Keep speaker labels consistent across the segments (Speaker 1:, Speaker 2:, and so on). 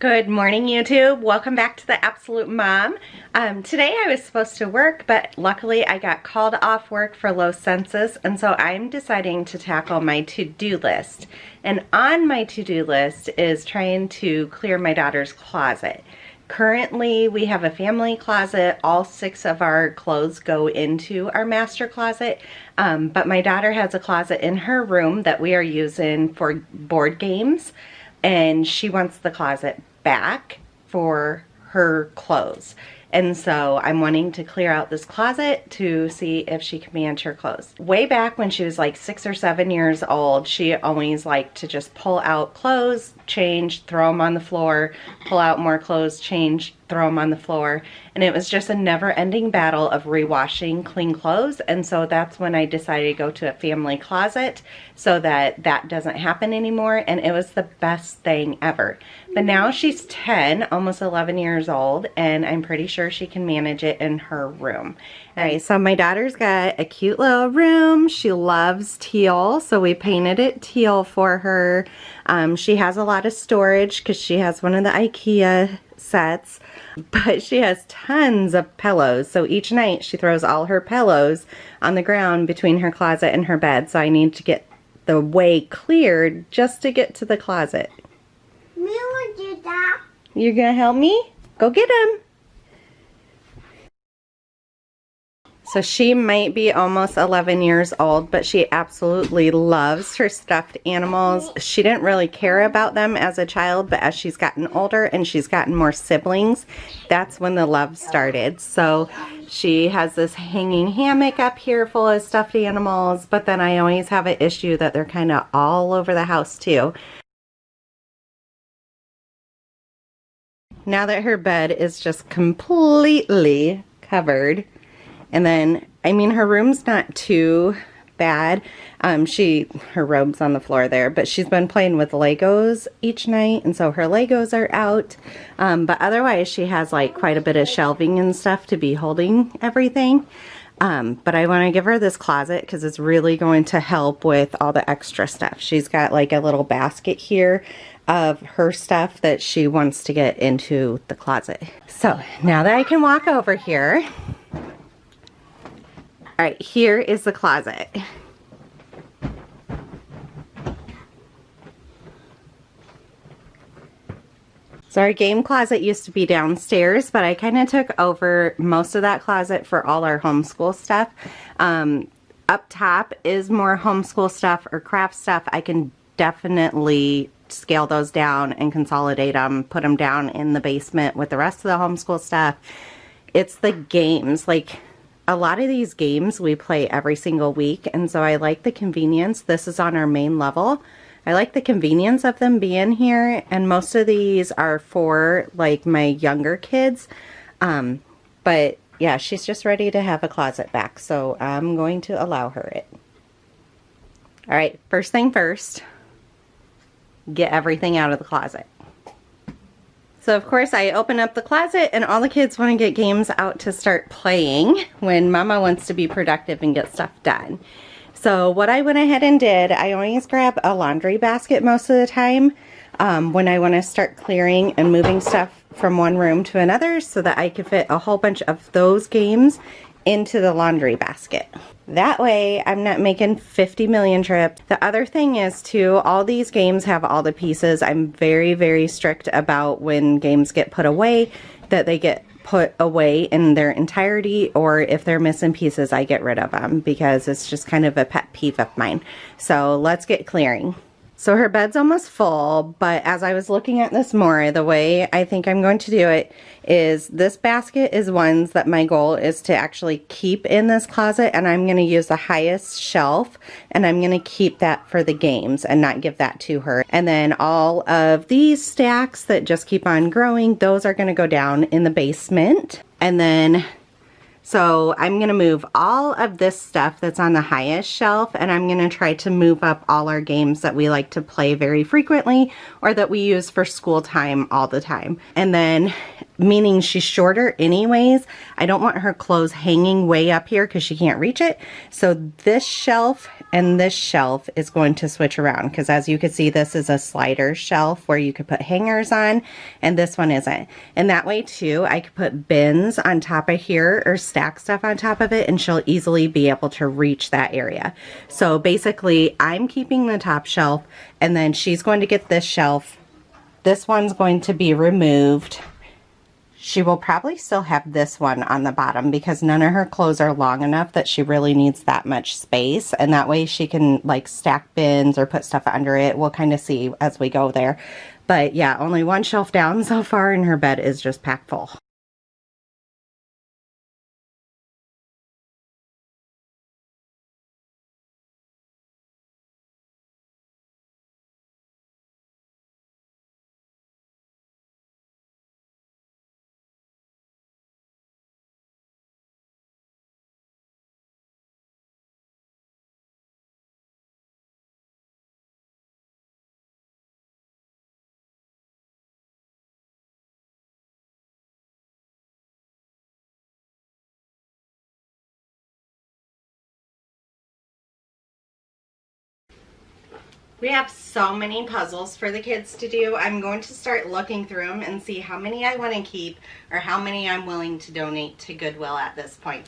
Speaker 1: Good morning, YouTube. Welcome back to the Absolute Mom. Today I was supposed to work, but luckily I got called off work for low census, and so I'm deciding to tackle my to-do list. And on my to-do list is trying to clear my daughter's closet. Currently, we have a family closet. All 6 of our clothes go into our master closet, but my daughter has a closet in her room that we are using for board games, and she wants the closet back for her clothes. And so I'm wanting to clear out this closet to see if she can manage her clothes. Way back when she was like 6 or 7 years old, she always liked to just pull out clothes, change, throw them on the floor, pull out more clothes, change, throw them on the floor. And it was just a never-ending battle of rewashing clean clothes. And so that's when I decided to go to a family closet so that that doesn't happen anymore. And it was the best thing ever. But now she's 10, almost 11 years old, and I'm pretty sure she can manage it in her room. All right, so my daughter's got a cute little room. She loves teal, so we painted it teal for her. She has a lot of storage because she has one of the IKEA sets, but she has tons of pillows. So each night she throws all her pillows on the ground between her closet and her bed. So I need to get the way cleared just to get to the closet. You're gonna help me? Go get him. So she might be almost 11 years old, but she absolutely loves her stuffed animals. She didn't really care about them as a child, but as she's gotten older and she's gotten more siblings, that's when the love started. So she has this hanging hammock up here full of stuffed animals, but then I always have an issue that they're kind of all over the house too. Now that her bed is just completely covered, and then, I mean, her room's not too bad. Her robe's on the floor there, but she's been playing with Legos each night, and so her Legos are out. But otherwise, she has like quite a bit of shelving and stuff to be holding everything. But I want to give her this closet because it's really going to help with all the extra stuff. She's got like a little basket here of her stuff that she wants to get into the closet. So now that I can walk over here, all right, here is the closet. So our game closet used to be downstairs, but I kind of took over most of that closet for all our homeschool stuff. Up top is more homeschool stuff or craft stuff. I can definitely scale those down and consolidate them, put them down in the basement with the rest of the homeschool stuff. It's the games. Like, a lot of these games we play every single week, and so I like the convenience. This is on our main level. I like the convenience of them being here, and most of these are for like my younger kids. But yeah, she's just ready to have a closet back, so I'm going to allow her it. All right, first thing first, get everything out of the closet. So of course I open up the closet and all the kids want to get games out to start playing when Mama wants to be productive and get stuff done. So what I went ahead and did, I always grab a laundry basket most of the time when I want to start clearing and moving stuff from one room to another so that I can fit a whole bunch of those games into the laundry basket. That way I'm not making 50 million trips. The other thing is too, all these games have all the pieces. I'm very, very strict about when games get put away, that they get put away in their entirety, or if they're missing pieces, I get rid of them because it's just kind of a pet peeve of mine. So let's get clearing. So her bed's almost full, but as I was looking at this more, the way I think I'm going to do it is this basket is ones that my goal is to actually keep in this closet, and I'm going to use the highest shelf, and I'm going to keep that for the games and not give that to her. And then all of these stacks that just keep on growing, those are going to go down in the basement. And then so I'm going to move all of this stuff that's on the highest shelf, and I'm going to try to move up all our games that we like to play very frequently or that we use for school time all the time. And then meaning she's shorter anyways. I don't want her clothes hanging way up here because she can't reach it. So this shelf and this shelf is going to switch around, because as you can see, this is a slider shelf where you could put hangers on, and this one isn't. And that way too, I could put bins on top of here or stack stuff on top of it, and she'll easily be able to reach that area. So basically, I'm keeping the top shelf, and then she's going to get this shelf. This one's going to be removed. She will probably still have this one on the bottom because none of her clothes are long enough that she really needs that much space. And that way she can like stack bins or put stuff under it. We'll kind of see as we go there. But yeah, only one shelf down so far and her bed is just packed full. We have so many puzzles for the kids to do. I'm going to start looking through them and see how many I want to keep or how many I'm willing to donate to Goodwill at this point.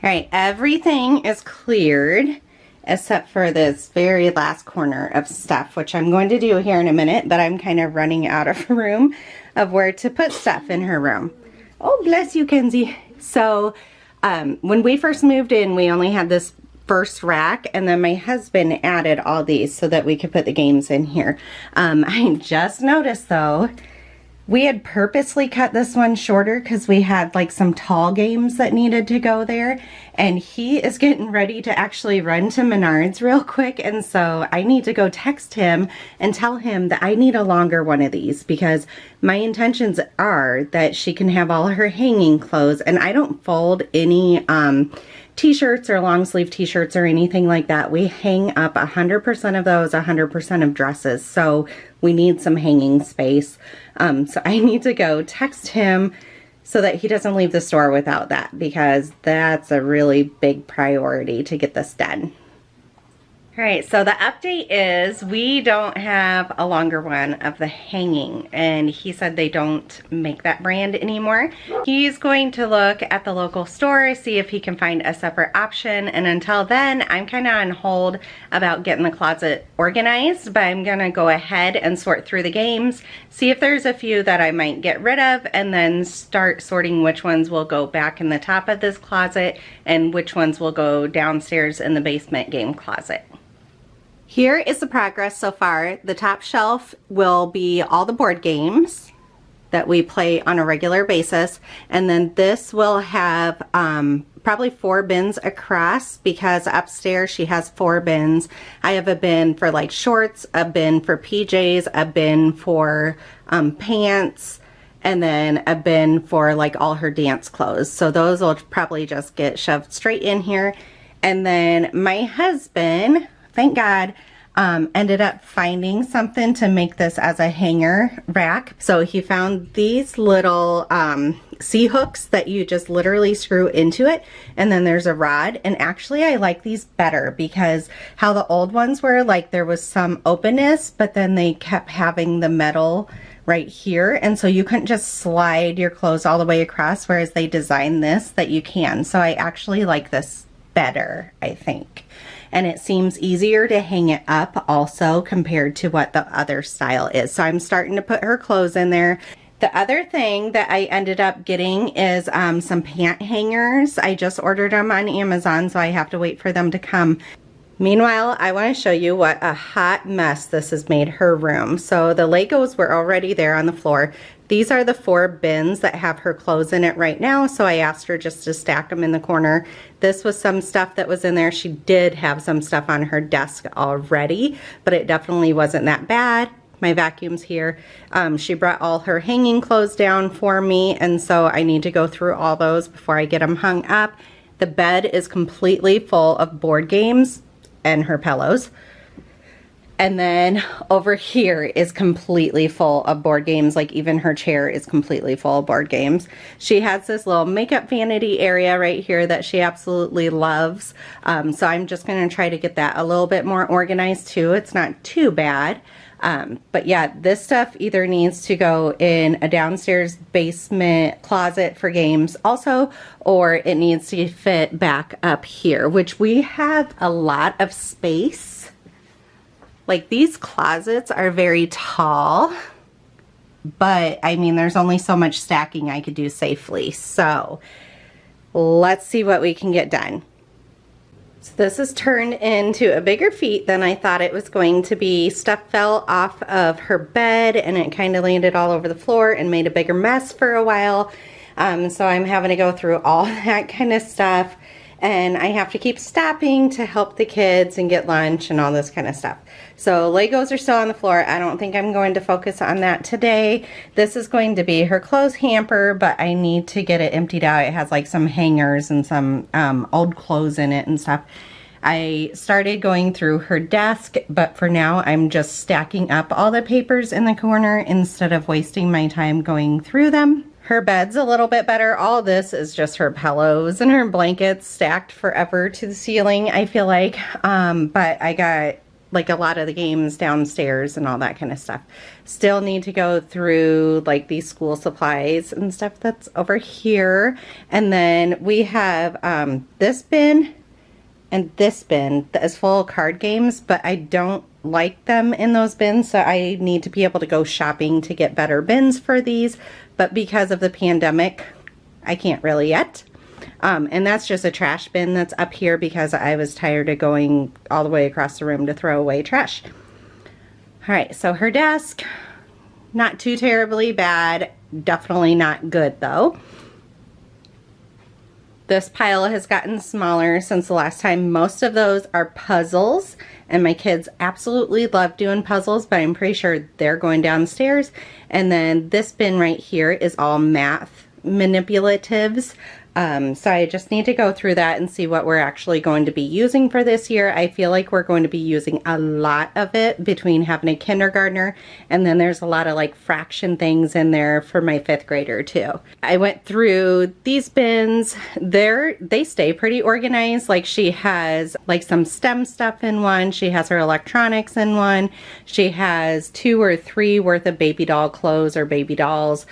Speaker 1: All right, everything is cleared except for this very last corner of stuff, which I'm going to do here in a minute, but I'm kind of running out of room of where to put stuff in her room. Oh, bless you, Kenzie. So when we first moved in, we only had this first rack, and then my husband added all these so that we could put the games in here. I just noticed though, we had purposely cut this one shorter because we had like some tall games that needed to go there, and he is getting ready to actually run to Menards real quick, and so I need to go text him and tell him that I need a longer one of these because my intentions are that she can have all her hanging clothes, and I don't fold any t-shirts or long sleeve t-shirts or anything like that. We hang up 100% of those, 100% of dresses, so we need some hanging space. So I need to go text him so that he doesn't leave the store without that, because that's a really big priority to get this done. All right, so the update is we don't have a longer one of the hanging, and he said they don't make that brand anymore. He's going to look at the local store, see if he can find a separate option, and until then, I'm kind of on hold about getting the closet organized, but I'm gonna go ahead and sort through the games, see if there's a few that I might get rid of, and then start sorting which ones will go back in the top of this closet and which ones will go downstairs in the basement game closet. Here is the progress so far. The top shelf will be all the board games that we play on a regular basis, and then this will have probably 4 bins across, because upstairs she has 4 bins. I have a bin for like shorts, a bin for PJs, a bin for pants, and then a bin for like all her dance clothes. So those will probably just get shoved straight in here. And then my husband, thank God, ended up finding something to make this as a hanger rack. So he found these little C hooks that you just literally screw into it, and then there's a rod. And actually I like these better, because how the old ones were, like there was some openness, but then they kept having the metal right here, and so you couldn't just slide your clothes all the way across, whereas they designed this that you can. So I actually like this better, I think. And it seems easier to hang it up also compared to what the other style is. So I'm starting to put her clothes in there. The other thing that I ended up getting is some pant hangers. I just ordered them on Amazon, so I have to wait for them to come. Meanwhile, I want to show you what a hot mess this has made her room. So the Legos were already there on the floor. These are the 4 bins that have her clothes in it right now, so I asked her just to stack them in the corner. This was some stuff that was in there. She did have some stuff on her desk already, but it definitely wasn't that bad. My vacuum's here. She brought all her hanging clothes down for me, and so I need to go through all those before I get them hung up. The bed is completely full of board games and her pillows. And then over here is completely full of board games. Like even her chair is completely full of board games. She has this little makeup vanity area right here that she absolutely loves. So I'm just gonna try to get that a little bit more organized too. It's not too bad. But yeah, this stuff either needs to go in a downstairs basement closet for games also, or it needs to fit back up here, which we have a lot of space. Like these closets are very tall, but I mean, there's only so much stacking I could do safely. So let's see what we can get done. So this has turned into a bigger feat than I thought it was going to be. Stuff fell off of her bed and it kind of landed all over the floor and made a bigger mess for a while. So I'm having to go through all that kind of stuff. And I have to keep stopping to help the kids and get lunch and all this kind of stuff. So Legos are still on the floor. I don't think I'm going to focus on that today. This is going to be her clothes hamper, but I need to get it emptied out. It has like some hangers and some old clothes in it and stuff. I started going through her desk, but for now I'm just stacking up all the papers in the corner instead of wasting my time going through them. Her bed's a little bit better. All this is just her pillows and her blankets stacked forever to the ceiling, I feel like. But I got like a lot of the games downstairs and all that kind of stuff. Still need to go through like these school supplies and stuff that's over here. And then we have this bin and this bin that is full of card games, but I don't like them in those bins, so I need to be able to go shopping to get better bins for these. But because of the pandemic, I can't really yet. And that's just a trash bin that's up here because I was tired of going all the way across the room to throw away trash. All right, so her desk, not too terribly bad. Definitely not good though. This pile has gotten smaller since the last time. Most of those are puzzles, and my kids absolutely love doing puzzles, but I'm pretty sure they're going downstairs. And then this bin right here is all math manipulatives. So I just need to go through that and see what we're actually going to be using for this year. I feel like we're going to be using a lot of it between having a kindergartner, and then there's a lot of like fraction things in there for my 5th grader too. I went through these bins. They stay pretty organized. Like she has like some STEM stuff in one. She has her electronics in one. She has 2 or 3 worth of baby doll clothes or baby dolls.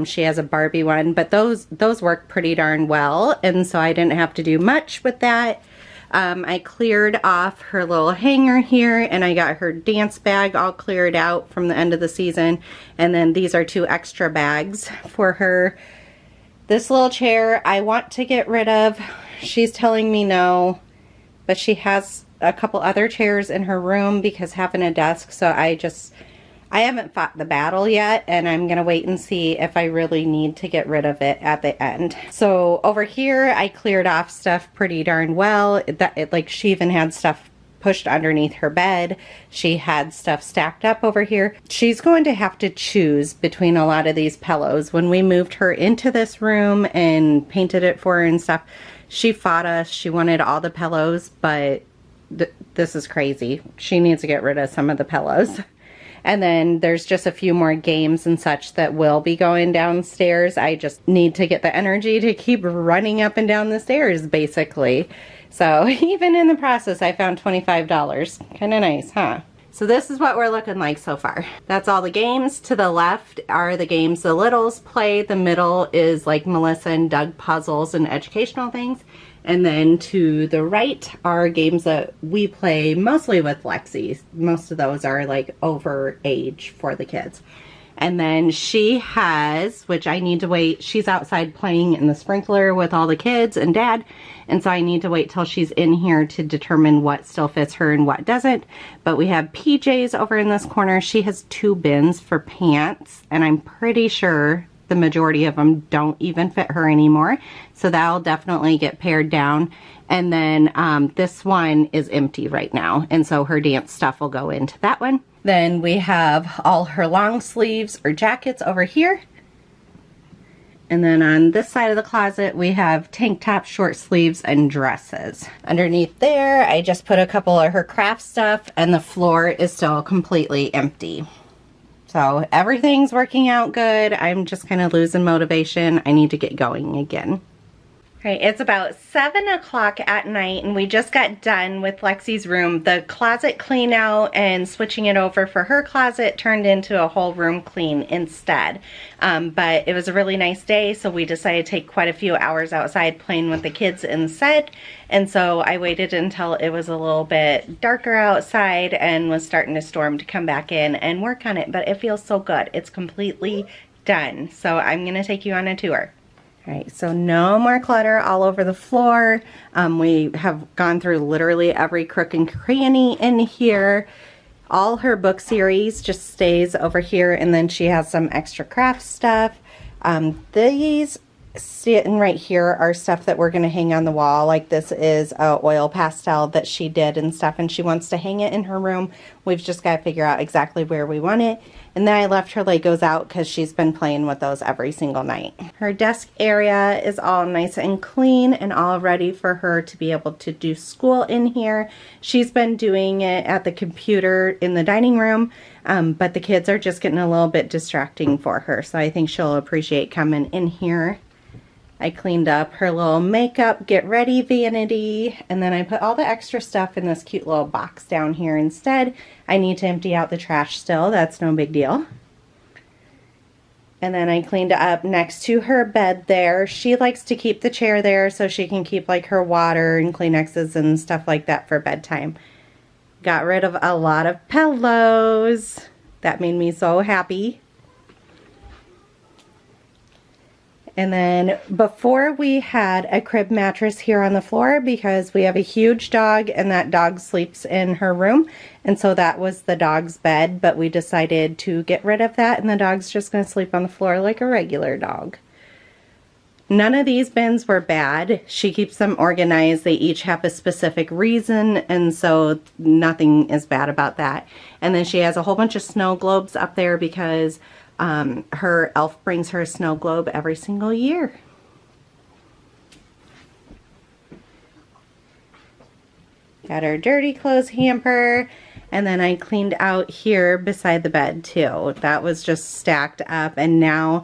Speaker 1: She has a Barbie one, but those work pretty darn well, and so I didn't have to do much with that. I cleared off her little hanger here, and I got her dance bag all cleared out from the end of the season, and then these are 2 extra bags for her. This little chair I want to get rid of. She's telling me no, but she has a couple other chairs in her room because having a desk, so I haven't fought the battle yet, and I'm gonna wait and see if I really need to get rid of it at the end. So over here, I cleared off stuff pretty darn well. Like she even had stuff pushed underneath her bed. She had stuff stacked up over here. She's going to have to choose between a lot of these pillows. When we moved her into this room and painted it for her and stuff, she fought us. She wanted all the pillows, but this is crazy. She needs to get rid of some of the pillows. And then there's just a few more games and such that will be going downstairs. I just need to get the energy to keep running up and down the stairs, basically. So even in the process, I found $25. Kind of nice, huh? So this is what we're looking like so far. That's all the games. To the left are the games the littles play. The middle is like Melissa and Doug puzzles and educational things. And then to the right are games that we play mostly with Lexi. Most of those are like over age for the kids. And then she has, which I need to wait, she's outside playing in the sprinkler with all the kids and Dad. And so I need to wait till she's in here to determine what still fits her and what doesn't. But we have PJs over in this corner. She has 2 bins for pants, and I'm pretty sure the majority of them don't even fit her anymore. So that'll definitely get pared down. And then this one is empty right now. And so her dance stuff will go into that one. Then we have all her long sleeves or jackets over here. And then on this side of the closet, we have tank tops, short sleeves, and dresses. Underneath there, I just put a couple of her craft stuff, and the floor is still completely empty. So everything's working out good. I'm just kind of losing motivation. I need to get going again. All right, it's about 7 o'clock at night, and we just got done with Lexi's room. The closet clean out and switching it over for her closet turned into a whole room clean instead. But it was a really nice day, so we decided to take quite a few hours outside playing with the kids instead. And so I waited until it was a little bit darker outside and was starting to storm to come back in and work on it. But it feels so good. It's completely done. So I'm going to take you on a tour. All right, so no more clutter all over the floor. We have gone through literally every crook and cranny in here. All her book series just stays over here, and then she has some extra craft stuff. These sitting right here are stuff that we're going to hang on the wall. Like this is a oil pastel that she did and stuff, and she wants to hang it in her room. We've just got to figure out exactly where we want it. And then I left her Legos out because she's been playing with those every single night. Her desk area is all nice and clean and all ready for her to be able to do school in here. She's been doing it at the computer in the dining room, but the kids are just getting a little bit distracting for her. So I think she'll appreciate coming in here. I cleaned up her little makeup get ready vanity, and then I put all the extra stuff in this cute little box down here instead. I need to empty out the trash still, that's no big deal. And then I cleaned up next to her bed there. She likes to keep the chair there so she can keep like her water and Kleenexes and stuff like that for bedtime. Got rid of a lot of pillows. That made me so happy. And then before we had a crib mattress here on the floor because we have a huge dog and that dog sleeps in her room. And so that was the dog's bed, but we decided to get rid of that and the dog's just going to sleep on the floor like a regular dog. None of these bins were bad. She keeps them organized. They each have a specific reason, and so nothing is bad about that. And then she has a whole bunch of snow globes up there because her elf brings her a snow globe every single year. Got her dirty clothes hamper, and then I cleaned out here beside the bed too. That was just stacked up, and now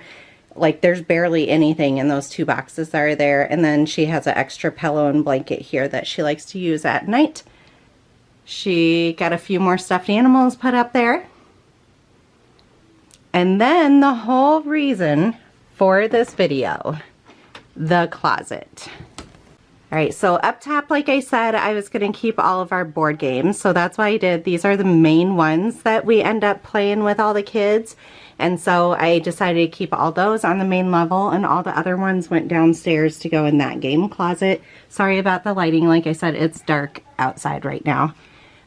Speaker 1: like there's barely anything in those 2 boxes that are there. And then she has an extra pillow and blanket here that she likes to use at night. She got a few more stuffed animals put up there. And then the whole reason for this video, the closet. All right, so up top, like I said, I was going to keep all of our board games. So that's why I did. These are the main ones that we end up playing with all the kids. And so I decided to keep all those on the main level, and all the other ones went downstairs to go in that game closet. Sorry about the lighting. Like I said, it's dark outside right now.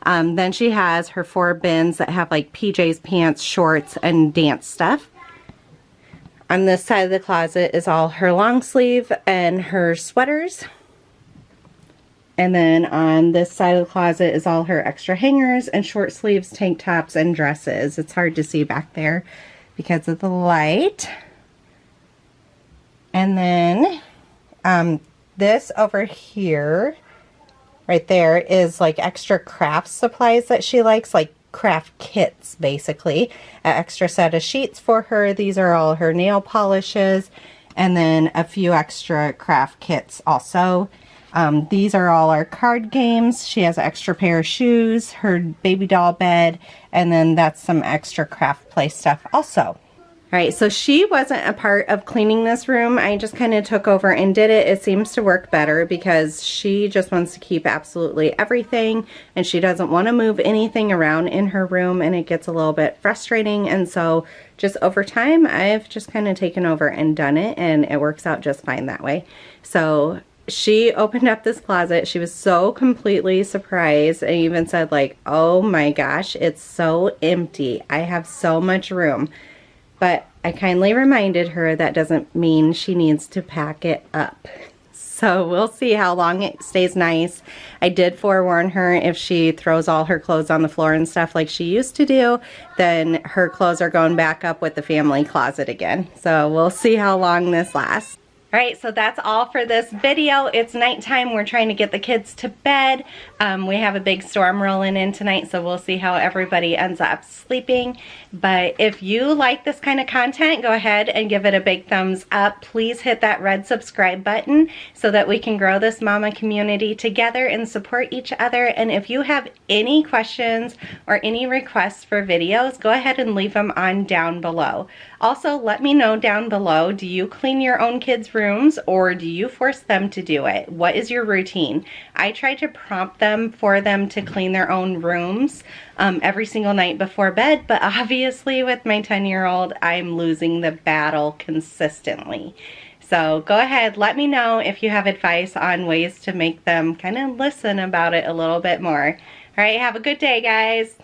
Speaker 1: Then she has her 4 bins that have like PJs, pants, shorts, and dance stuff. On this side of the closet is all her long sleeve and her sweaters. And then on this side of the closet is all her extra hangers and short sleeves, tank tops, and dresses. It's hard to see back there because of the light. And then this over here, right there, is like extra craft supplies that she likes, like craft kits basically. An extra set of sheets for her. These are all her nail polishes, and then a few extra craft kits also. These are all our card games. She has an extra pair of shoes, her baby doll bed, and then that's some extra craft play stuff also. All right, so she wasn't a part of cleaning this room. I just kind of took over and did it. It seems to work better because she just wants to keep absolutely everything, and she doesn't want to move anything around in her room, and it gets a little bit frustrating. And so just over time, I've just kind of taken over and done it, and it works out just fine that way. So she opened up this closet. She was so completely surprised and even said like, oh my gosh, it's so empty. I have so much room. But I kindly reminded her that doesn't mean she needs to pack it up. So we'll see how long it stays nice. I did forewarn her if she throws all her clothes on the floor and stuff like she used to do, then her clothes are going back up with the family closet again. So we'll see how long this lasts. All right, so that's all for this video. It's nighttime. We're trying to get the kids to bed. We have a big storm rolling in tonight, so we'll see how everybody ends up sleeping. But if you like this kind of content, go ahead and give it a big thumbs up. Please hit that red subscribe button so that we can grow this mama community together and support each other. And if you have any questions or any requests for videos, go ahead and leave them on down below. Also, let me know down below, do you clean your own kids' rooms or do you force them to do it? What is your routine? I try to prompt them for them to clean their own rooms every single night before bed, but obviously with my 10-year-old, I'm losing the battle consistently. So go ahead, let me know if you have advice on ways to make them kind of listen about it a little bit more. All right, have a good day, guys.